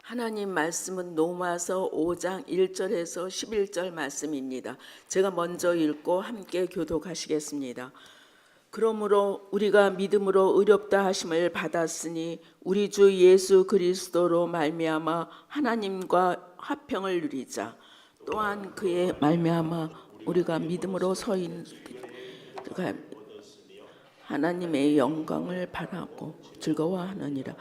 하나님 말씀은 로마서 5장 1절에서 11절 말씀입니다. 제가 먼저 읽고 함께 교독하시겠습니다. 그러므로 우리가 믿음으로 의롭다 하심을 받았으니 우리 주 예수 그리스도로 말미암아 하나님과 화평을 누리자. 또한 그의 말미암아 우리가 믿음으로 서인 하나님의 영광을 바라고 즐거워하느니라.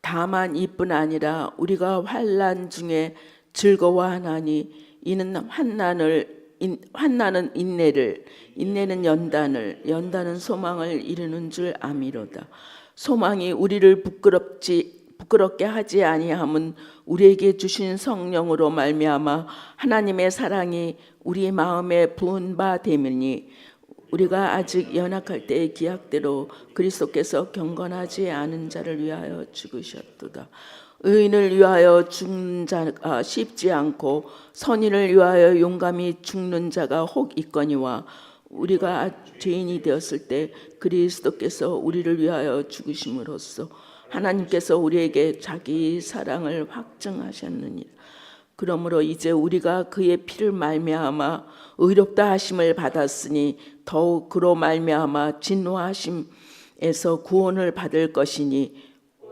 다만 이뿐 아니라 우리가 환난 중에 즐거워하나니 이는 환난은 인내를, 인내는 연단을, 연단은 소망을 이루는 줄 아미로다. 소망이 우리를 부끄럽게 하지 아니함은 우리에게 주신 성령으로 말미암아 하나님의 사랑이 우리 마음에 부은 바 됨이니 우리가 아직 연약할 때의 기약대로 그리스도께서 경건하지 않은 자를 위하여 죽으셨도다. 의인을 위하여 죽는 자가 쉽지 않고 선인을 위하여 용감히 죽는 자가 혹 있거니와 우리가 죄인이 되었을 때 그리스도께서 우리를 위하여 죽으심으로써 하나님께서 우리에게 자기 사랑을 확증하셨느니라. 그러므로 이제 우리가 그의 피를 말미암아 의롭다 하심을 받았으니 더욱 그로 말미암아 진노하심에서 구원을 받을 것이니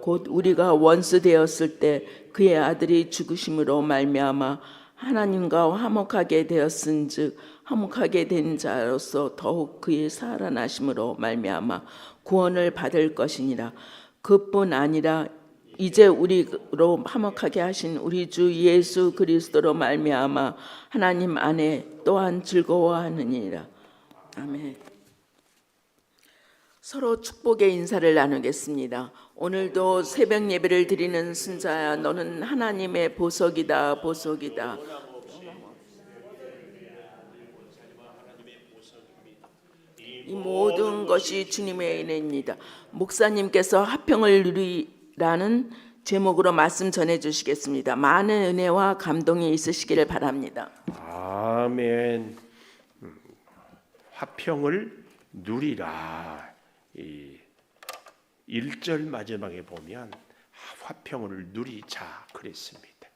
곧 우리가 원수 되었을 때 그의 아들이 죽으심으로 말미암아 하나님과 화목하게 되었은즉 화목하게 된 자로서 더욱 그의 살아나심으로 말미암아 구원을 받을 것이니라. 그뿐 아니라 이제 우리로 화목하게 하신 우리 주 예수 그리스도로 말미암아 하나님 안에 또한 즐거워하느니라. 아멘. 서로 축복의 인사를 나누겠습니다. 오늘도 새벽 예배를 드리는 순자야, 너는 하나님의 보석이다, 보석이다. 이 모든 것이 주님의 은혜입니다. 목사님께서 화평을 누리라는 제목으로 말씀 전해주시겠습니다. 많은 은혜와 감동이 있으시기를 바랍니다. 아멘. 화평을 누리라. 1절 마지막에 보면 화평을 누리자 그랬습니다.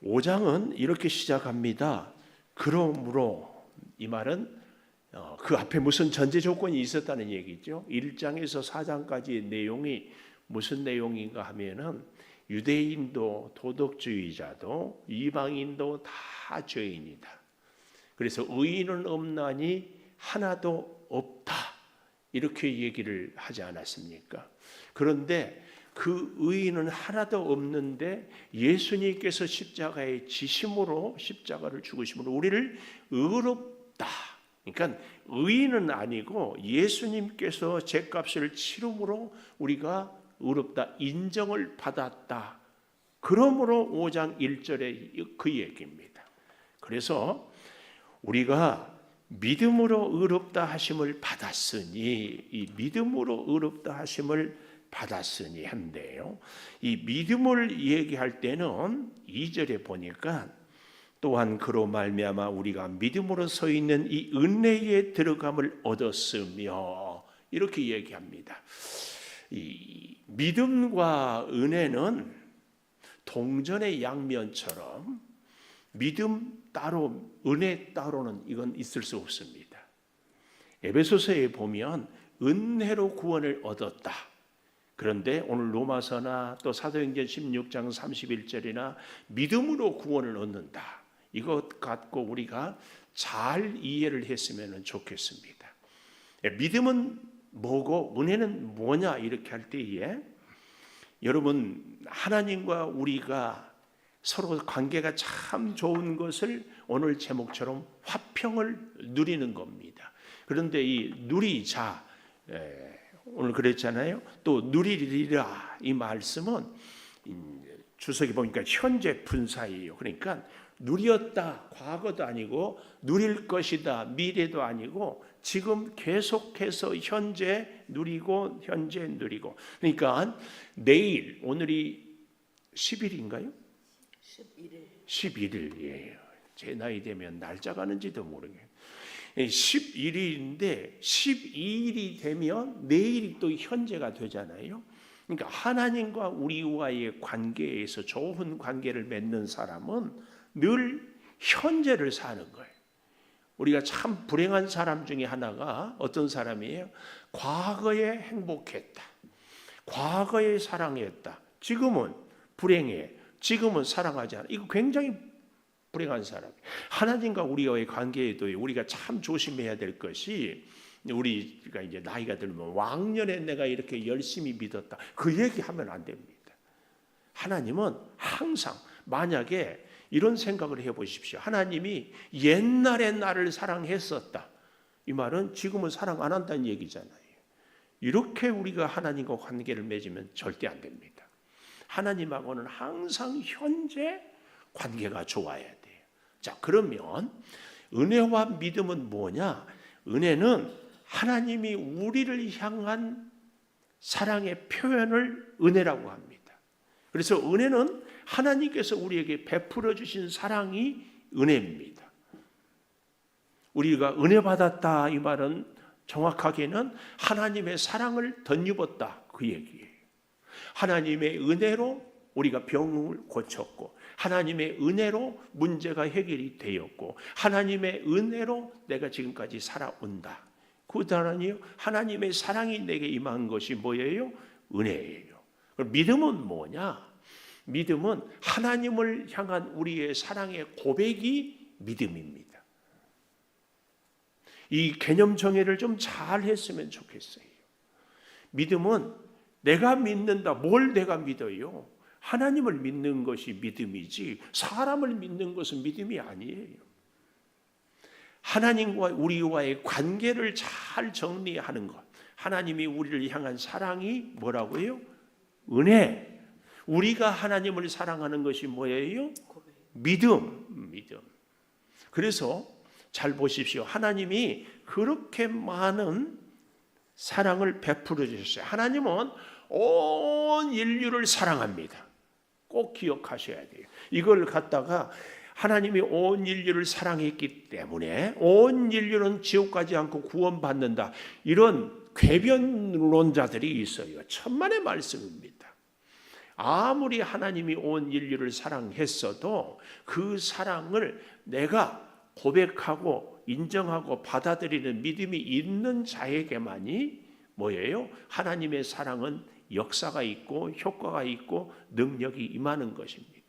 5장은 이렇게 시작합니다. 그러므로 이 말은 그 앞에 무슨 전제 조건이 있었다는 얘기죠. 1장에서 4장까지의 내용이 무슨 내용인가 하면은 유대인도 도덕주의자도 이방인도 다 죄인이다. 그래서 의인은 없나니 하나도 없다. 이렇게 얘기를 하지 않았습니까? 그런데 그 의인은 하나도 없는데 예수님께서 십자가에 지심으로 십자가를 죽으심으로 우리를 의롭다. 그러니까 의인은 아니고 예수님께서 죄값을 치름으로 우리가 의롭다 인정을 받았다. 그러므로 5장 1절에 그 얘기입니다. 그래서 우리가 믿음으로 의롭다 하심을 받았으니 이 믿음으로 의롭다 하심을 받았으니 한데요. 이 믿음을 얘기할 때는 2절에 보니까 또한 그로 말미암아 우리가 믿음으로 서 있는 이 은혜에 들어감을 얻었으며 이렇게 얘기합니다. 이 믿음과 은혜는 동전의 양면처럼 믿음 따로 은혜 따로는 이건 있을 수 없습니다. 에베소서에 보면 은혜로 구원을 얻었다. 그런데 오늘 로마서나 또 사도행전 16장 31절이나 믿음으로 구원을 얻는다. 이것 갖고 우리가 잘 이해를 했으면 좋겠습니다. 믿음은 뭐고 은혜는 뭐냐 이렇게 할 때에 여러분 하나님과 우리가 서로 관계가 참 좋은 것을 오늘 제목처럼 화평을 누리는 겁니다. 그런데 이 누리자 오늘 그랬잖아요. 또 누리리라 이 말씀은 주석이 보니까 현재 분사예요. 그러니까 누렸다 과거도 아니고 누릴 것이다 미래도 아니고 지금 계속해서 현재 누리고 현재 누리고 그러니까 내일 오늘이 10일인가요? 11일이에요. 제 나이 되면 날짜 가는지도 모르겠어요. 11일인데 12일이 되면 내일이 또 현재가 되잖아요. 그러니까 하나님과 우리와의 관계에서 좋은 관계를 맺는 사람은 늘 현재를 사는 거예요. 우리가 참 불행한 사람 중에 하나가 어떤 사람이에요? 과거에 행복했다. 과거에 사랑했다. 지금은 불행해. 지금은 사랑하지 않아. 이거 굉장히 불행한 사람. 하나님과 우리와의 관계에도 우리가 참 조심해야 될 것이, 우리가 이제 나이가 들면 왕년에 내가 이렇게 열심히 믿었다, 그 얘기하면 안 됩니다. 하나님은 항상, 만약에 이런 생각을 해보십시오. 하나님이 옛날에 나를 사랑했었다, 이 말은 지금은 사랑 안 한다는 얘기잖아요. 이렇게 우리가 하나님과 관계를 맺으면 절대 안 됩니다. 하나님하고는 항상 현재 관계가 좋아야 돼요. 자, 그러면 은혜와 믿음은 뭐냐? 은혜는 하나님이 우리를 향한 사랑의 표현을 은혜라고 합니다. 그래서 은혜는 하나님께서 우리에게 베풀어 주신 사랑이 은혜입니다. 우리가 은혜 받았다, 이 말은 정확하게는 하나님의 사랑을 덧입었다, 그 얘기예요. 하나님의 은혜로 우리가 병을 고쳤고, 하나님의 은혜로 문제가 해결이 되었고, 하나님의 은혜로 내가 지금까지 살아온다. 그다음에 하나님의 사랑이 내게 임한 것이 뭐예요? 은혜예요. 그럼 믿음은 뭐냐? 믿음은 하나님을 향한 우리의 사랑의 고백이 믿음입니다. 이 개념 정의를 좀 잘 했으면 좋겠어요. 믿음은 내가 믿는다. 뭘 내가 믿어요? 하나님을 믿는 것이 믿음이지 사람을 믿는 것은 믿음이 아니에요. 하나님과 우리와의 관계를 잘 정리하는 것. 하나님이 우리를 향한 사랑이 뭐라고요? 은혜. 우리가 하나님을 사랑하는 것이 뭐예요? 믿음. 그래서 잘 보십시오. 하나님이 그렇게 많은 사랑을 베풀어 주셨어요. 하나님은 온 인류를 사랑합니다. 꼭 기억하셔야 돼요. 이걸 갖다가 하나님이 온 인류를 사랑했기 때문에 온 인류는 지옥 가지 않고 구원받는다, 이런 궤변론자들이 있어요. 천만의 말씀입니다. 아무리 하나님이 온 인류를 사랑했어도 그 사랑을 내가 고백하고 인정하고 받아들이는 믿음이 있는 자에게만이 뭐예요? 하나님의 사랑은 역사가 있고 효과가 있고 능력이 임하는 것입니다.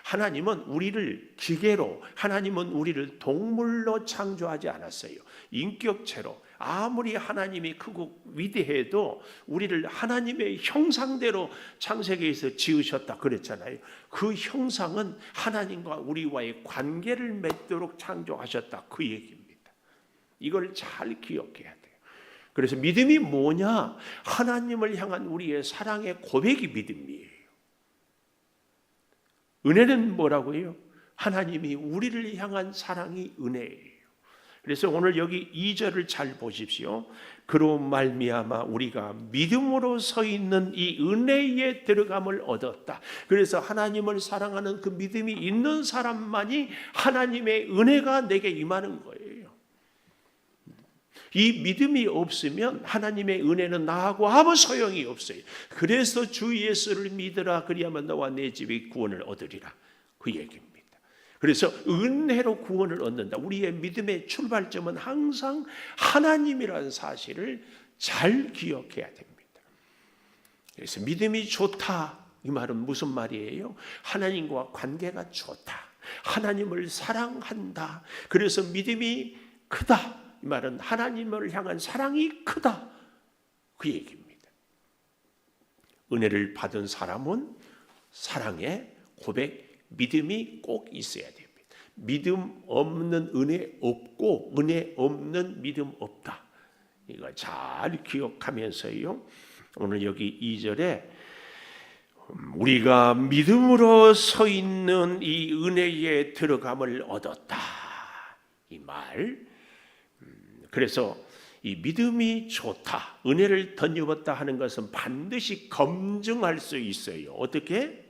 하나님은 우리를 기계로, 하나님은 우리를 동물로 창조하지 않았어요. 인격체로. 아무리 하나님이 크고 위대해도 우리를 하나님의 형상대로 창세기에서 지으셨다 그랬잖아요. 그 형상은 하나님과 우리와의 관계를 맺도록 창조하셨다, 그 얘기입니다. 이걸 잘 기억해야 돼요. 그래서 믿음이 뭐냐? 하나님을 향한 우리의 사랑의 고백이 믿음이에요. 은혜는 뭐라고요? 하나님이 우리를 향한 사랑이 은혜예요. 그래서 오늘 여기 2절을 잘 보십시오. 그로 말미암아 우리가 믿음으로 서 있는 이 은혜에 들어감을 얻었다. 그래서 하나님을 사랑하는 그 믿음이 있는 사람만이 하나님의 은혜가 내게 임하는 거예요. 이 믿음이 없으면 하나님의 은혜는 나하고 아무 소용이 없어요. 그래서 주 예수를 믿으라, 그리하면 너와 내 집이 구원을 얻으리라, 그 얘기입니다. 그래서 은혜로 구원을 얻는다. 우리의 믿음의 출발점은 항상 하나님이라는 사실을 잘 기억해야 됩니다. 그래서 믿음이 좋다, 이 말은 무슨 말이에요? 하나님과 관계가 좋다, 하나님을 사랑한다. 그래서 믿음이 크다, 이 말은 하나님을 향한 사랑이 크다, 그 얘기입니다. 은혜를 받은 사람은 사랑의 고백, 믿음이 꼭 있어야 됩니다. 믿음 없는 은혜 없고 은혜 없는 믿음 없다. 이거 잘 기억하면서요, 오늘 여기 2절에 우리가 믿음으로 서 있는 이 은혜에 들어감을 얻었다, 이 말. 그래서 이 믿음이 좋다, 은혜를 덧입었다 하는 것은 반드시 검증할 수 있어요. 어떻게?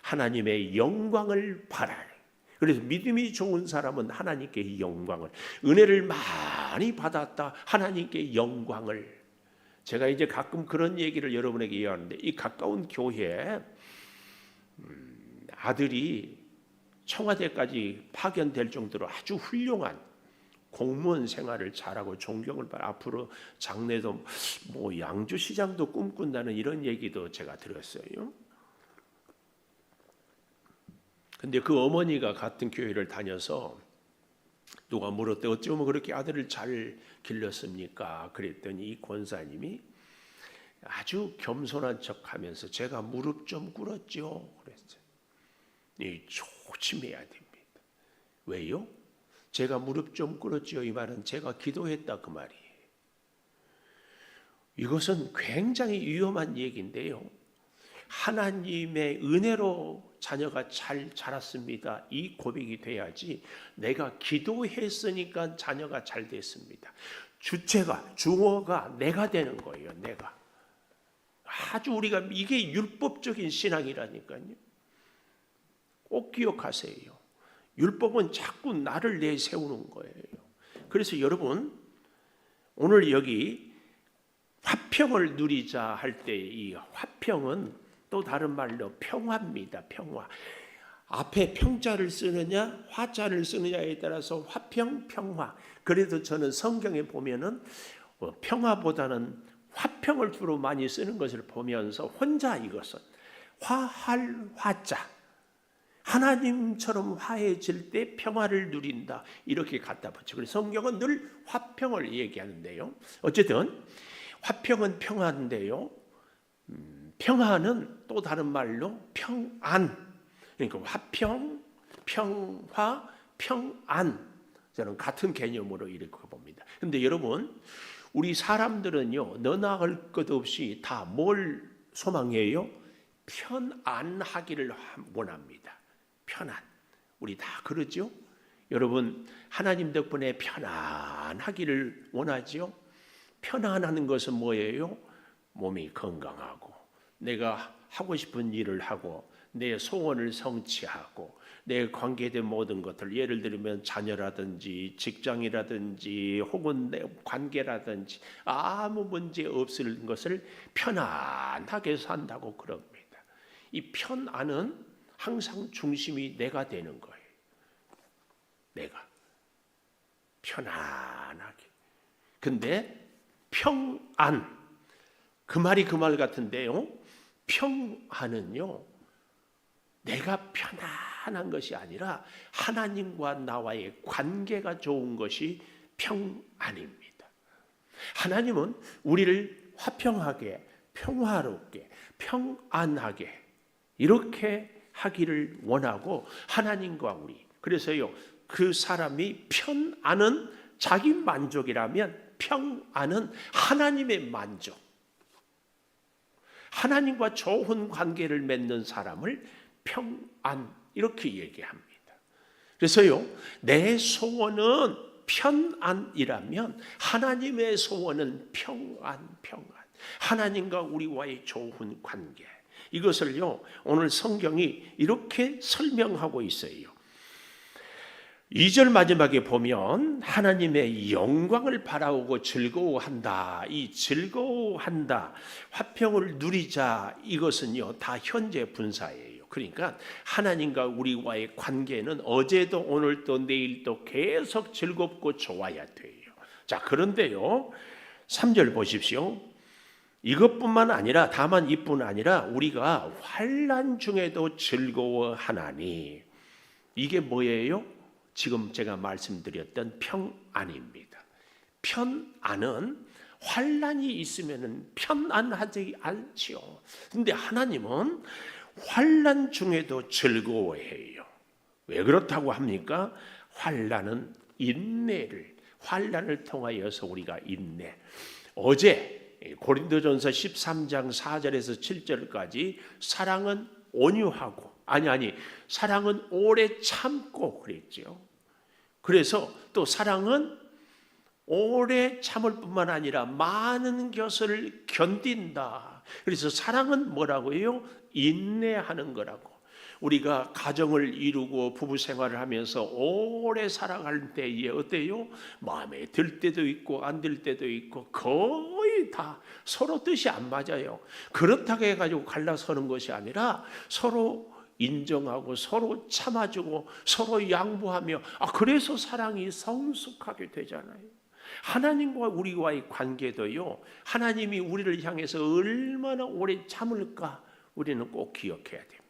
하나님의 영광을 바라요. 그래서 믿음이 좋은 사람은 하나님께 영광을, 은혜를 많이 받았다, 하나님께 영광을. 제가 이제 가끔 그런 얘기를 여러분에게 이해하는데, 이 가까운 교회에 아들이 청와대까지 파견될 정도로 아주 훌륭한 공무원 생활을 잘하고 존경을 받아 앞으로 장래도 뭐 양주시장도 꿈꾼다는 이런 얘기도 제가 들었어요. 근데 그 어머니가 같은 교회를 다녀서 누가 물었대, 어쩌면 그렇게 아들을 잘 길렀습니까? 그랬더니 이 권사님이 아주 겸손한 척하면서 제가 무릎 좀 꿇었죠. 그랬어요. 조심해야 됩니다. 왜요? 제가 무릎 좀 꿇었지요, 이 말은 제가 기도했다 그 말이에요. 이것은 굉장히 위험한 얘기인데요, 하나님의 은혜로 자녀가 잘 자랐습니다, 이 고백이 돼야지 내가 기도했으니까 자녀가 잘 됐습니다. 주어가 내가 되는 거예요. 내가. 아주 우리가 이게 율법적인 신앙이라니까요. 꼭 기억하세요. 율법은 자꾸 나를 내세우는 거예요. 그래서 여러분, 오늘 여기 화평을 누리자 할 때 이 화평은 또 다른 말로 평화입니다. 평화. 앞에 평자를 쓰느냐 화자를 쓰느냐에 따라서 화평, 평화. 그래도 저는 성경에 보면은 평화보다는 화평을 주로 많이 쓰는 것을 보면서 혼자 이것은 화할 화자, 하나님처럼 화해질 때 평화를 누린다, 이렇게 갖다 붙여. 그래서 성경은 늘 화평을 얘기하는데요, 어쨌든 화평은 평화인데요, 평화는 또 다른 말로 평안. 그러니까 화평, 평화, 평안, 저는 같은 개념으로 이렇게 봅니다. 그런데 여러분, 우리 사람들은요, 너나 할 것 없이 다 뭘 소망해요? 편안하기를 원합니다. 편안. 우리 다 그러죠? 여러분, 하나님 덕분에 편안하기를 원하죠? 편안하는 것은 뭐예요? 몸이 건강하고 내가 하고 싶은 일을 하고 내 소원을 성취하고 내 관계된 모든 것들, 예를 들면 자녀라든지 직장이라든지 혹은 내 관계라든지 아무 문제 없을 것을 편안하게 산다고 그럽니다. 이 편안은 항상 중심이 내가 되는 거예요. 내가 편안하게. 근데 평안, 그 말이 그 말 같은데요, 평안은요, 내가 편안한 것이 아니라 하나님과 나와의 관계가 좋은 것이 평안입니다. 하나님은 우리를 화평하게, 평화롭게, 평안하게 이렇게 하기를 원하고, 하나님과 우리, 그래서요, 그 사람이 편안은 자기 만족이라면 평안은 하나님의 만족, 하나님과 좋은 관계를 맺는 사람을 평안, 이렇게 얘기합니다. 그래서요, 내 소원은 편안이라면 하나님의 소원은 평안. 하나님과 우리와의 좋은 관계, 이것을요, 오늘 성경이 이렇게 설명하고 있어요. 2절 마지막에 보면 하나님의 영광을 바라보고 즐거워한다. 이 즐거워한다, 화평을 누리자, 이것은요 다 현재 분사예요. 그러니까 하나님과 우리와의 관계는 어제도 오늘도 내일도 계속 즐겁고 좋아야 돼요. 자, 그런데요 3절 보십시오. 이것뿐만 아니라, 다만 이뿐 아니라 우리가 환난 중에도 즐거워하나니. 이게 뭐예요? 지금 제가 말씀드렸던 평안입니다. 편안은 환난이 있으면 편안하지 않지요. 그런데 하나님은 환난 중에도 즐거워해요. 왜 그렇다고 합니까? 환난은 환난을 통하여서 우리가 인내. 어제 고린도전서 13장 4절에서 7절까지 사랑은 온유하고, 사랑은 오래 참고 그랬죠. 그래서 또 사랑은 오래 참을 뿐만 아니라 많은 것을 견딘다. 그래서 사랑은 뭐라고요? 인내하는 거라고. 우리가 가정을 이루고 부부 생활을 하면서 오래 살아갈 때에 어때요? 마음에 들 때도 있고 안 들 때도 있고 거의 아무리 다 서로 뜻이 안 맞아요. 그렇다고 해가지고 갈라서는 것이 아니라 서로 인정하고 서로 참아주고 서로 양보하며 그래서 사랑이 성숙하게 되잖아요. 하나님과 우리와의 관계도요, 하나님이 우리를 향해서 얼마나 오래 참을까 우리는 꼭 기억해야 됩니다.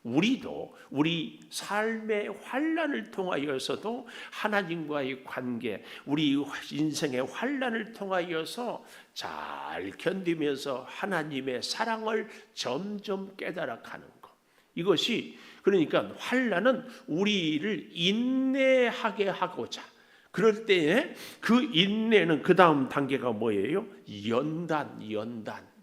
우리도 우리 삶의 환난을 통하여서도 하나님과의 관계, 우리 인생의 환난을 통하여서 잘 견디면서 하나님의 사랑을 점점 깨달아가는 것. 이것이 그러니까 환난은 우리를 인내하게 하고자, 그럴 때에 그 인내는 그 다음 단계가 뭐예요? 연단.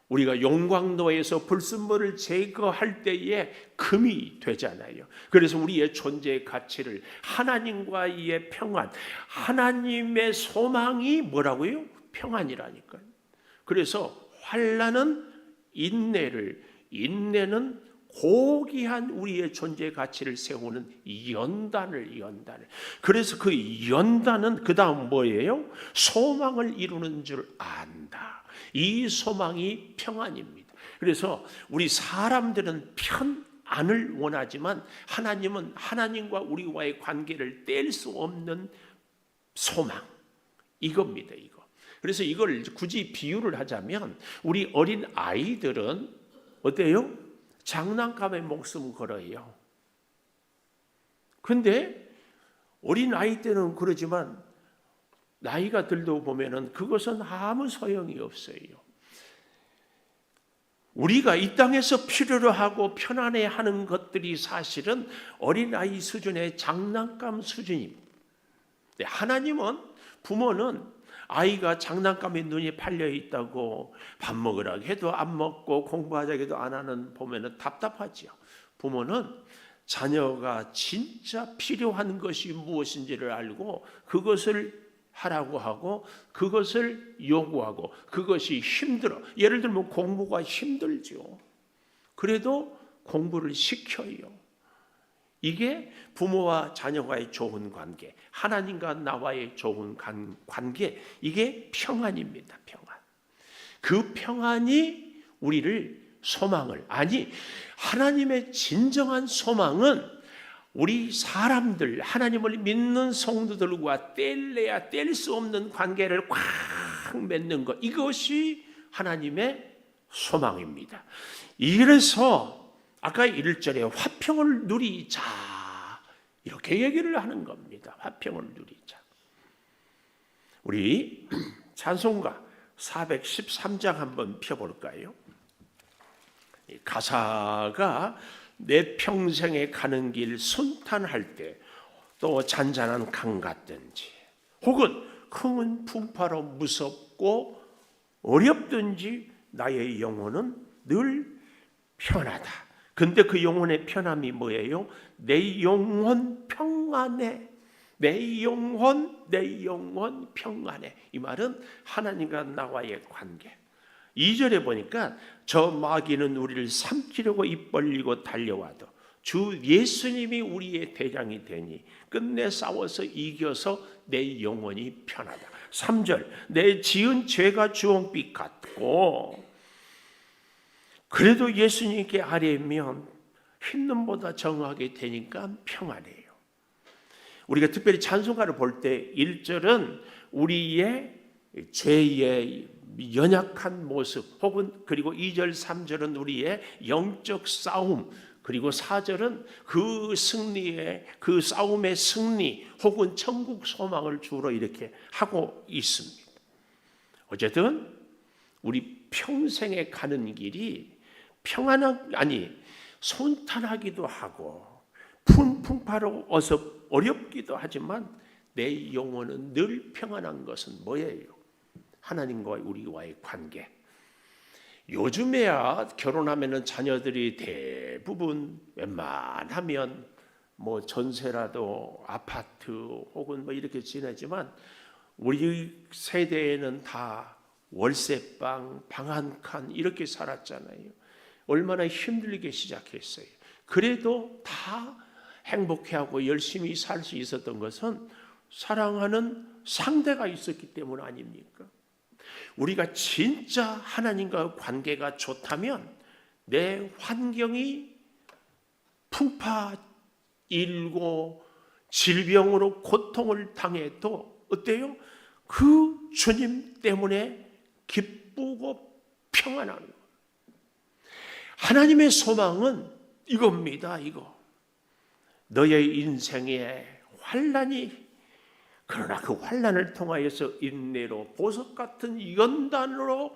우리가 용광로에서 불순물을 제거할 때에 금이 되잖아요. 그래서 우리의 존재의 가치를 하나님과의 평안, 하나님의 소망이 뭐라고요? 평안이라니까요. 그래서 환난은 인내는 고귀한 우리의 존재의 가치를 세우는 연단을. 그래서 그 연단은 그 다음 뭐예요? 소망을 이루는 줄 안다. 이 소망이 평안입니다. 그래서 우리 사람들은 평안을 원하지만 하나님은 하나님과 우리와의 관계를 뗄 수 없는 소망, 이겁니다. 이거. 그래서 이걸 굳이 비유를 하자면 우리 어린 아이들은 어때요? 장난감에 목숨 걸어요. 근데 어린 아이 때는 그러지만 나이가 들다 보면은 그것은 아무 소용이 없어요. 우리가 이 땅에서 필요로 하고 편안해하는 것들이 사실은 어린아이 수준의 장난감 수준입니다. 하나님은, 부모는 아이가 장난감에 눈이 팔려 있다고 밥 먹으라고 해도 안 먹고 공부하자고 해도 안 하는 보면은 답답하죠. 부모는 자녀가 진짜 필요한 것이 무엇인지를 알고 그것을 하라고 하고 그것을 요구하고 그것이 힘들어. 예를 들면 공부가 힘들죠. 그래도 공부를 시켜요. 이게 부모와 자녀와의 좋은 관계, 하나님과 나와의 좋은 관계, 이게 평안입니다. 평안. 그 평안이 우리를 하나님의 진정한 소망은 우리 사람들, 하나님을 믿는 성도들과 뗄래야 뗄 수 없는 관계를 꽉 맺는 것, 이것이 하나님의 소망입니다. 이래서 아까 1절에 화평을 누리자, 이렇게 얘기를 하는 겁니다. 화평을 누리자. 우리 찬송가 413장 한번 펴볼까요? 가사가 내 평생에 가는 길 순탄할 때 또 잔잔한 강 같든지 혹은 큰 풍파로 무섭고 어렵든지 나의 영혼은 늘 편하다. 근데 그 영혼의 편함이 뭐예요? 내 영혼 평안해. 내 영혼 평안해. 이 말은 하나님과 나와의 관계. 2절에 보니까 저 마귀는 우리를 삼키려고 입 벌리고 달려와도 주 예수님이 우리의 대장이 되니 끝내 싸워서 이겨서 내 영혼이 편하다. 3절 내 지은 죄가 주홍빛 같고 그래도 예수님께 아뢰면 흰눈보다 정하게 되니까 평안해요. 우리가 특별히 찬송가를 볼 때 1절은 우리의 죄의 연약한 모습 혹은 그리고 2절 3절은 우리의 영적 싸움, 그리고 4절은 그 싸움의 승리 혹은 천국 소망을 주로 이렇게 하고 있습니다. 어쨌든 우리 평생에 가는 길이 손탄하기도 하고 풍파로 어렵기도 하지만 내 영혼은 늘 평안한 것은 뭐예요? 하나님과 우리와의 관계. 요즘에야 결혼하면은 자녀들이 대부분 웬만하면 뭐 전세라도 아파트 혹은 뭐 이렇게 지내지만 우리 세대에는 다 월세방, 방 한 칸 이렇게 살았잖아요. 얼마나 힘들게 시작했어요. 그래도 다 행복해하고 열심히 살 수 있었던 것은 사랑하는 상대가 있었기 때문 아닙니까? 우리가 진짜 하나님과 관계가 좋다면 내 환경이 풍파 일고 질병으로 고통을 당해도 어때요? 그 주님 때문에 기쁘고 평안한 거. 하나님의 소망은 이겁니다. 이거. 너의 인생에 환난이, 그러나 그 환난을 통하여서 인내로 보석 같은 연단으로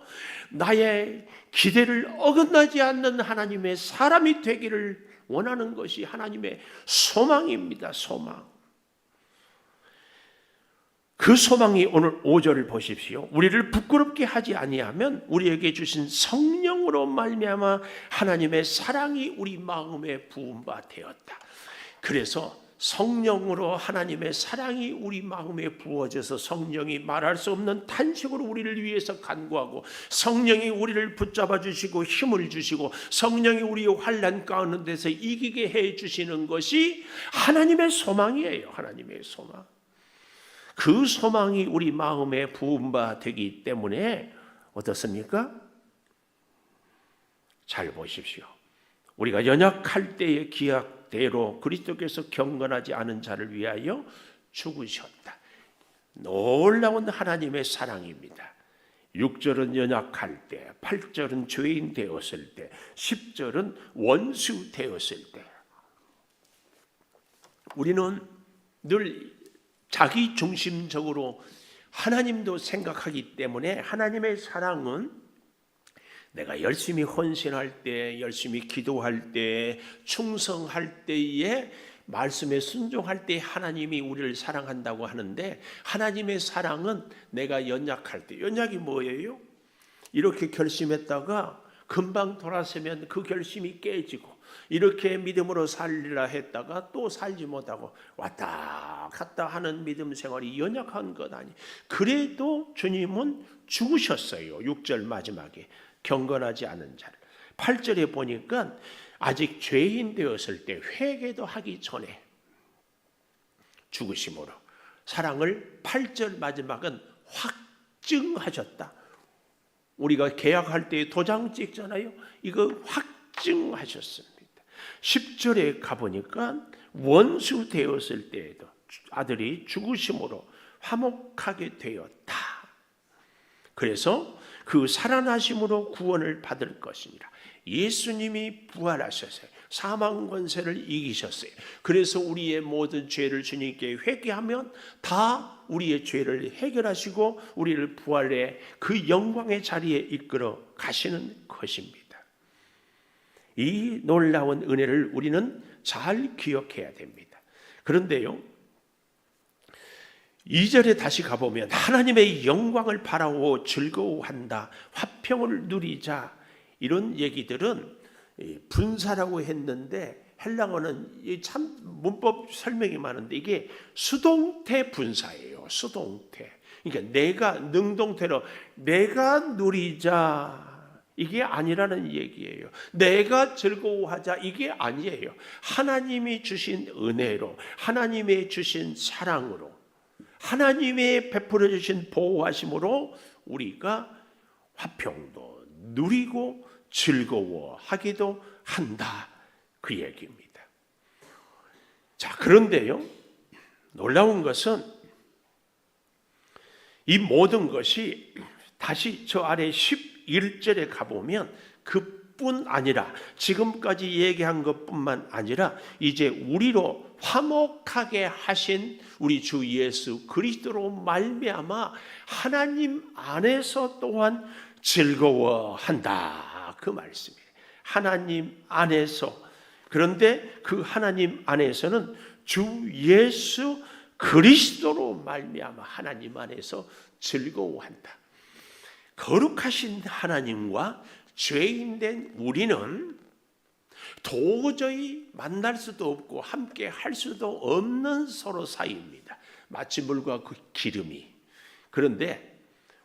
나의 기대를 어긋나지 않는 하나님의 사람이 되기를 원하는 것이 하나님의 소망입니다. 소망. 그 소망이 오늘 5절을 보십시오. 우리를 부끄럽게 하지 아니하면 우리에게 주신 성령으로 말미암아 하나님의 사랑이 우리 마음에 부은 바 되었다. 그래서 성령으로 하나님의 사랑이 우리 마음에 부어져서 성령이 말할 수 없는 탄식으로 우리를 위해서 간구하고, 성령이 우리를 붙잡아 주시고 힘을 주시고, 성령이 우리의 환난 가운데서 이기게 해 주시는 것이 하나님의 소망이에요. 하나님의 소망. 그 소망이 우리 마음에 부은 바 되기 때문에 어떻습니까? 잘 보십시오. 우리가 연약할 때의 기약대로 그리스도께서 경건하지 않은 자를 위하여 죽으셨다. 놀라운 하나님의 사랑입니다. 6절은 연약할 때, 8절은 죄인 되었을 때, 10절은 원수 되었을 때. 우리는 늘 자기 중심적으로 하나님도 생각하기 때문에 하나님의 사랑은 내가 열심히 헌신할 때, 열심히 기도할 때, 충성할 때에, 말씀에 순종할 때 하나님이 우리를 사랑한다고 하는데, 하나님의 사랑은 내가 연약할 때, 연약이 뭐예요? 이렇게 결심했다가 금방 돌아서면 그 결심이 깨지고, 이렇게 믿음으로 살리라 했다가 또 살지 못하고 왔다 갔다 하는 믿음 생활이 연약한 것 아니. 그래도 주님은 죽으셨어요. 6절 마지막에 경건하지 않은 자를. 8절에 보니까 아직 죄인 되었을 때, 회개도 하기 전에 죽으심으로 사랑을 8절 마지막은 확증하셨다. 우리가 계약할 때 도장 찍잖아요. 이거 확증하셨습니다. 10절에 가보니까 원수 되었을 때에도 아들이 죽으심으로 화목하게 되었다. 그래서 그 살아나심으로 구원을 받을 것이니라. 예수님이 부활하셨어요. 사망 권세를 이기셨어요. 그래서 우리의 모든 죄를 주님께 회개하면 다 우리의 죄를 해결하시고 우리를 부활의 그 영광의 자리에 이끌어 가시는 것입니다. 이 놀라운 은혜를 우리는 잘 기억해야 됩니다. 그런데요, 2절에 다시 가보면 하나님의 영광을 바라고 즐거워한다, 화평을 누리자, 이런 얘기들은 분사라고 했는데 헬라어는 참 문법 설명이 많은데 이게 수동태 분사예요. 수동태. 그러니까 내가 능동태로 내가 누리자 이게 아니라는 얘기예요. 내가 즐거워하자 이게 아니에요. 하나님이 주신 은혜로, 하나님의 주신 사랑으로, 하나님의 베풀어 주신 보호하심으로 우리가 화평도 누리고 즐거워하기도 한다, 그 얘기입니다. 자, 그런데요, 놀라운 것은 이 모든 것이 다시 저 아래 11절에 가보면 그뿐 아니라, 지금까지 얘기한 것뿐만 아니라 이제 우리로 화목하게 하신 우리 주 예수 그리스도로 말미암아 하나님 안에서 또한 즐거워한다, 그 말씀이에요. 하나님 안에서. 그런데 그 하나님 안에서는 주 예수 그리스도로 말미암아 하나님 안에서 즐거워한다. 거룩하신 하나님과 죄인된 우리는 도저히 만날 수도 없고 함께 할 수도 없는 서로 사이입니다. 마치 물과 그 기름이. 그런데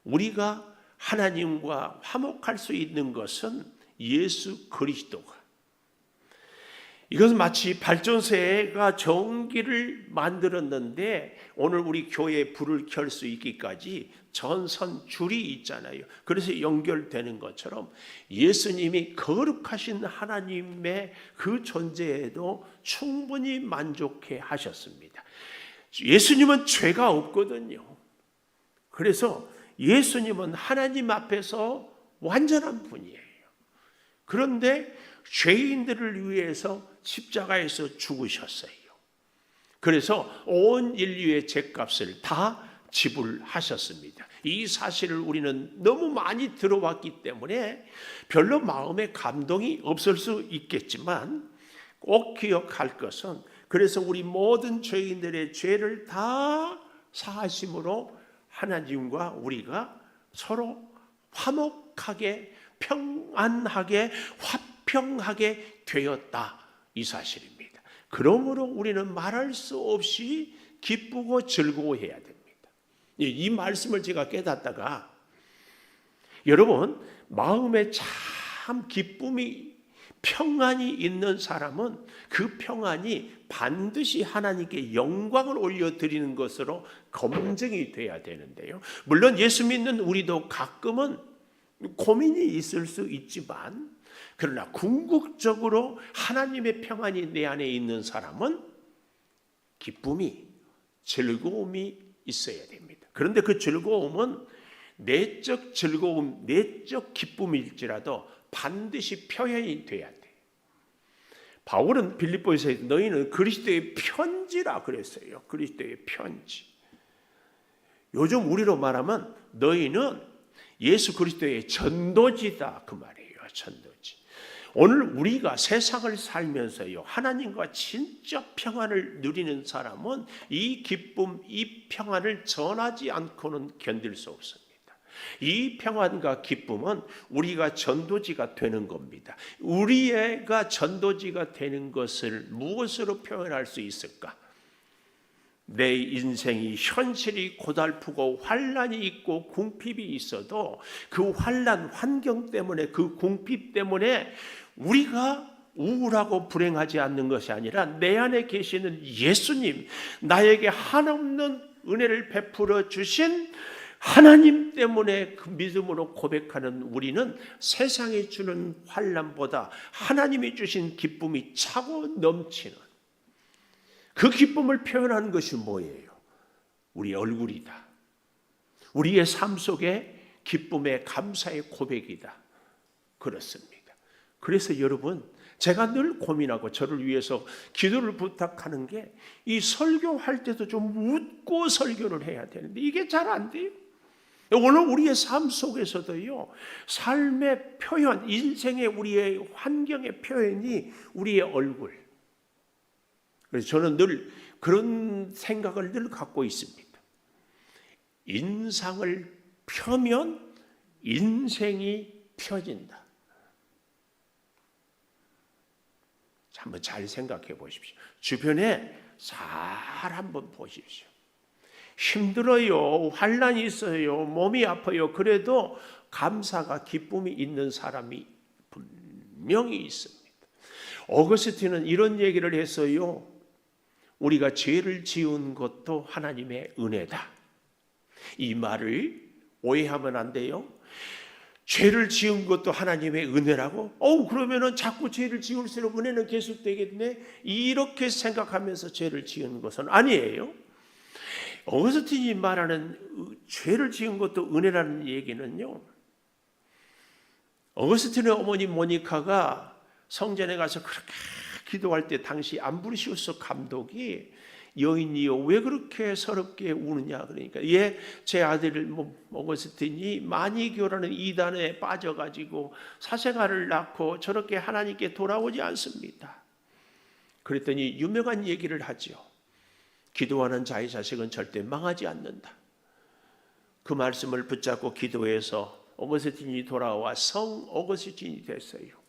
우리가 하나님과 화목할 수 있는 것은 예수 그리스도가, 이것은 마치 발전소가 전기를 만들었는데 오늘 우리 교회에 불을 켤 수 있기까지 전선 줄이 있잖아요. 그래서 연결되는 것처럼 예수님이 거룩하신 하나님의 그 존재에도 충분히 만족해 하셨습니다. 예수님은 죄가 없거든요. 그래서 예수님은 하나님 앞에서 완전한 분이에요. 그런데 죄인들을 위해서 십자가에서 죽으셨어요. 그래서 온 인류의 죄값을 다 지불하셨습니다. 이 사실을 우리는 너무 많이 들어왔기 때문에 별로 마음에 감동이 없을 수 있겠지만 꼭 기억할 것은 그래서 우리 모든 죄인들의 죄를 다 사하심으로 하나님과 우리가 서로 화목하게 평안하게 화평하게 되었다 이 사실입니다. 그러므로 우리는 말할 수 없이 기쁘고 즐거워해야 됩니다. 이 말씀을 제가 깨닫다가 여러분 마음에 참 기쁨이 평안이 있는 사람은 그 평안이 반드시 하나님께 영광을 올려드리는 것으로 검증이 돼야 되는데요. 물론 예수 믿는 우리도 가끔은 고민이 있을 수 있지만 그러나 궁극적으로 하나님의 평안이 내 안에 있는 사람은 기쁨이 즐거움이 있어야 됩니다. 그런데 그 즐거움은 내적 즐거움, 내적 기쁨일지라도 반드시 표현이 돼야 돼. 바울은 빌립보에서 너희는 그리스도의 편지라 그랬어요. 그리스도의 편지. 요즘 우리로 말하면 너희는 예수 그리스도의 전도지다 그 말이에요. 전도지. 오늘 우리가 세상을 살면서요 하나님과 진짜 평안을 누리는 사람은 이 기쁨, 이 평안을 전하지 않고는 견딜 수 없습니다. 이 평안과 기쁨은 우리가 전도지가 되는 겁니다. 우리가 전도지가 되는 것을 무엇으로 표현할 수 있을까? 내 인생이 현실이 고달프고 환난이 있고 궁핍이 있어도 그 환난 환경 때문에 그 궁핍 때문에 우리가 우울하고 불행하지 않는 것이 아니라 내 안에 계시는 예수님, 나에게 한없는 은혜를 베풀어 주신 하나님 때문에 그 믿음으로 고백하는 우리는 세상이 주는 환난보다 하나님이 주신 기쁨이 차고 넘치는 그 기쁨을 표현하는 것이 뭐예요? 우리 얼굴이다. 우리의 삶 속에 기쁨의 감사의 고백이다. 그렇습니다. 그래서 여러분 제가 늘 고민하고 저를 위해서 기도를 부탁하는 게 이 설교할 때도 좀 웃고 설교를 해야 되는데 이게 잘 안 돼요. 오늘 우리의 삶 속에서도요 삶의 표현, 인생의 우리의 환경의 표현이 우리의 얼굴. 그래서 저는 늘 그런 생각을 늘 갖고 있습니다. 인상을 펴면 인생이 펴진다. 한번 잘 생각해 보십시오. 주변에 잘 한번 보십시오. 힘들어요. 환난이 있어요. 몸이 아파요. 그래도 감사가 기쁨이 있는 사람이 분명히 있습니다. 어거스틴은 이런 얘기를 했어요. 우리가 죄를 지은 것도 하나님의 은혜다. 이 말을 오해하면 안 돼요. 죄를 지은 것도 하나님의 은혜라고? 그러면은 자꾸 죄를 지을수록 은혜는 계속되겠네? 이렇게 생각하면서 죄를 지은 것은 아니에요. 어거스틴이 말하는 죄를 지은 것도 은혜라는 얘기는요. 어거스틴의 어머니 모니카가 성전에 가서 그렇게 기도할 때 당시 암브로시우스 감독이 여인이요 왜 그렇게 서럽게 우느냐 그러니까 제 아들 어거스틴이 마니교라는 이단에 빠져가지고 사생아를 낳고 저렇게 하나님께 돌아오지 않습니다. 그랬더니 유명한 얘기를 하죠. 기도하는 자의 자식은 절대 망하지 않는다. 그 말씀을 붙잡고 기도해서 어거스틴이 돌아와 성 어거스틴이 됐어요.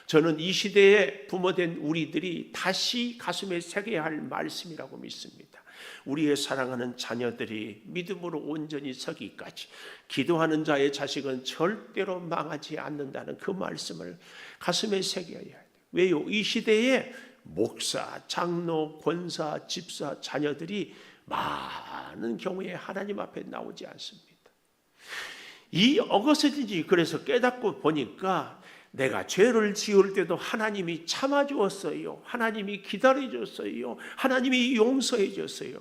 저는 이 시대에 부모된 우리들이 다시 가슴에 새겨야 할 말씀이라고 믿습니다. 우리의 사랑하는 자녀들이 믿음으로 온전히 서기까지 기도하는 자의 자식은 절대로 망하지 않는다는 그 말씀을 가슴에 새겨야 돼요. 왜요? 이 시대에 목사, 장로, 권사, 집사, 자녀들이 많은 경우에 하나님 앞에 나오지 않습니다. 이 어거스틴이 그래서 깨닫고 보니까 내가 죄를 지을 때도 하나님이 참아주었어요. 하나님이 기다려줬어요. 하나님이 용서해줬어요.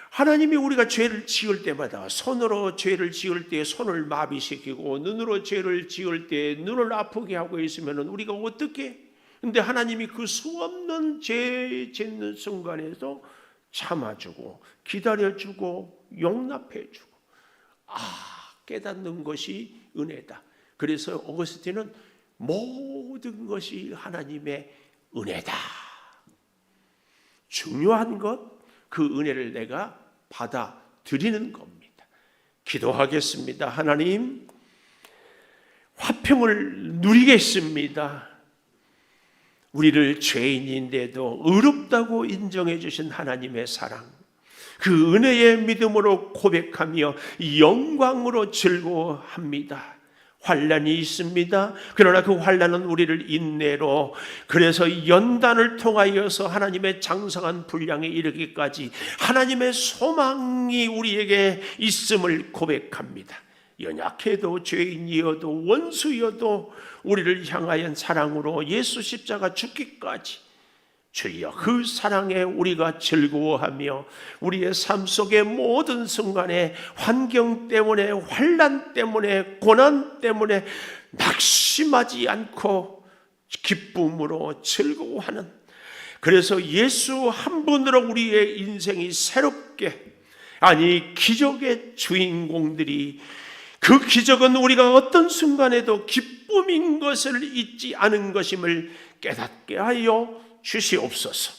하나님이 우리가 죄를 지을 때마다 손으로 죄를 지을 때 손을 마비시키고 눈으로 죄를 지을 때 눈을 아프게 하고 있으면 우리가 어떻게? 근데 하나님이 그 수없는 죄 짓는 순간에도 참아주고 기다려주고 용납해주고 깨닫는 것이 은혜다. 그래서 어거스틴은 모든 것이 하나님의 은혜다. 중요한 것 그 은혜를 내가 받아들이는 겁니다. 기도하겠습니다. 하나님, 화평을 누리겠습니다. 우리를 죄인인데도 의롭다고 인정해 주신 하나님의 사랑, 그 은혜의 믿음으로 고백하며 영광으로 즐거워합니다. 환난이 있습니다. 그러나 그 환난은 우리를 인내로, 그래서 연단을 통하여서 하나님의 장성한 분량에 이르기까지 하나님의 소망이 우리에게 있음을 고백합니다. 연약해도 죄인이어도 원수여도 우리를 향하여 사랑으로 예수 십자가 죽기까지 주여 그 사랑에 우리가 즐거워하며 우리의 삶 속의 모든 순간에 환경 때문에 환난 때문에 고난 때문에 낙심하지 않고 기쁨으로 즐거워하는, 그래서 예수 한 분으로 우리의 인생이 새롭게, 아니 기적의 주인공들이, 그 기적은 우리가 어떤 순간에도 기쁨인 것을 잊지 않은 것임을 깨닫게 하여 주시옵소서.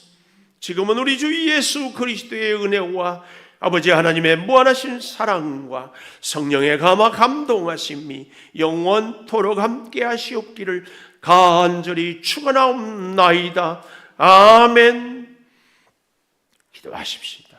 지금은 우리 주 예수 그리스도의 은혜와 아버지 하나님의 무한하신 사랑과 성령의 감화 감동하심이 영원토록 함께 하시옵기를 간절히 축원하옵나이다. 아멘. 기도하십시오.